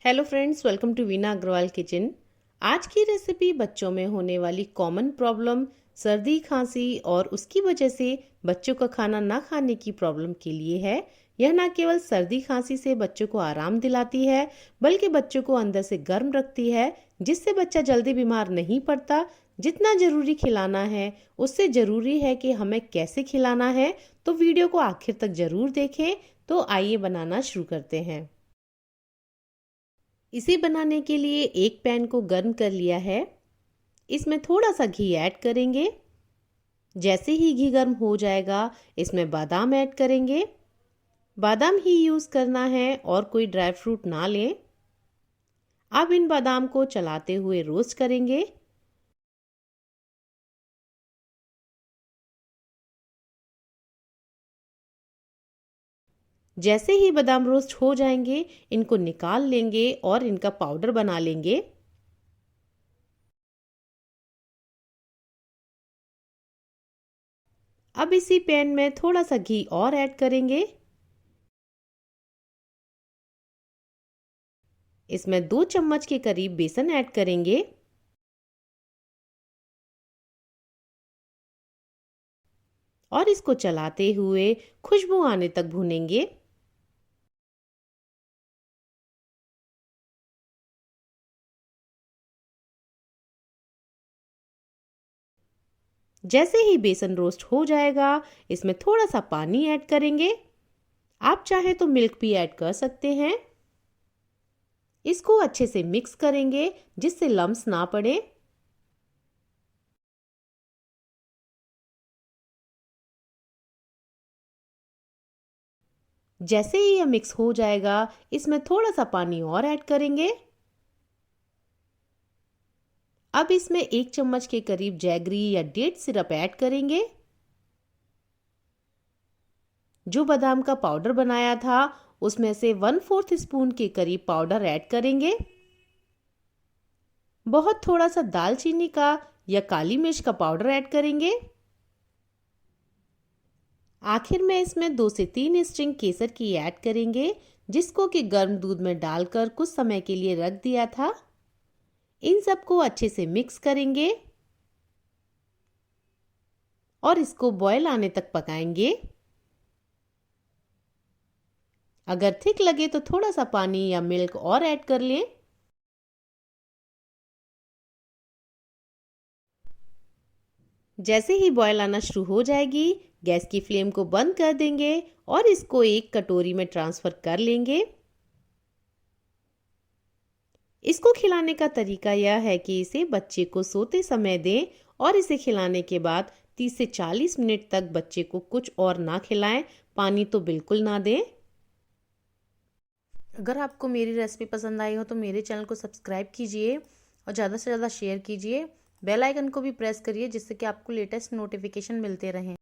Hello friends, welcome to Veena Agrawal kitchen. आज की recipe बच्चों में होने वाली कॉमन प्रॉब्लम सर्दी खांसी और उसकी वजह से बच्चों का खाना ना खाने की प्रॉब्लम के लिए है। यह ना केवल सर्दी खांसी से बच्चों को आराम दिलाती है, बल्कि बच्चों को अंदर से गर्म रखती है, जिससे बच्चा जल्दी बीमार नहीं पड़ता। जितना ज़रूरी खिलाना है उससे ज़रूरी है कि हमें कैसे खिलाना है। तो वीडियो को आखिर तक ज़रूर देखें। तो आइए बनाना शुरू करते हैं। इसे बनाने के लिए एक पैन को गर्म कर लिया है। इसमें थोड़ा सा घी ऐड करेंगे। जैसे ही घी गर्म हो जाएगा, इसमें बादाम ऐड करेंगे। बादाम ही यूज़ करना है और कोई ड्राई फ्रूट ना लें। अब इन बादाम को चलाते हुए रोस्ट करेंगे। जैसे ही बादाम रोस्ट हो जाएंगे, इनको निकाल लेंगे और इनका पाउडर बना लेंगे। अब इसी पैन में थोड़ा सा घी और ऐड करेंगे। इसमें 2 चम्मच के करीब बेसन ऐड करेंगे और इसको चलाते हुए खुशबू आने तक भूनेंगे। जैसे ही बेसन रोस्ट हो जाएगा, इसमें थोड़ा सा पानी ऐड करेंगे। आप चाहें तो मिल्क भी ऐड कर सकते हैं। इसको अच्छे से मिक्स करेंगे जिससे लम्स ना पड़े। जैसे ही यह मिक्स हो जाएगा, इसमें थोड़ा सा पानी और ऐड करेंगे। अब इसमें 1 चम्मच के करीब जैगरी या डेट सिरप ऐड करेंगे। जो बादाम का पाउडर बनाया था, उसमें से 1/4 स्पून के करीब पाउडर ऐड करेंगे। बहुत थोड़ा सा दालचीनी का या काली मिर्च का पाउडर ऐड करेंगे। आखिर में इसमें 2 से 3 स्ट्रिंग केसर की ऐड करेंगे, जिसको कि गर्म दूध में डालकर कुछ समय के लिए रख दिया था। इन सबको अच्छे से मिक्स करेंगे और इसको बॉयल आने तक पकाएंगे। अगर थिक लगे तो थोड़ा सा पानी या मिल्क और ऐड कर लें। जैसे ही बॉयल आना शुरू हो जाएगी, गैस की फ्लेम को बंद कर देंगे और इसको एक कटोरी में ट्रांसफर कर लेंगे। इसको खिलाने का तरीका यह है कि इसे बच्चे को सोते समय दें और इसे खिलाने के बाद 30 से 40 मिनट तक बच्चे को कुछ और ना खिलाएं, पानी तो बिल्कुल ना दें। अगर आपको मेरी रेसिपी पसंद आई हो तो मेरे चैनल को सब्सक्राइब कीजिए और ज़्यादा से ज़्यादा शेयर कीजिए। बेल आइकन को भी प्रेस करिए, जिससे कि आपको लेटेस्ट नोटिफिकेशन मिलते रहें।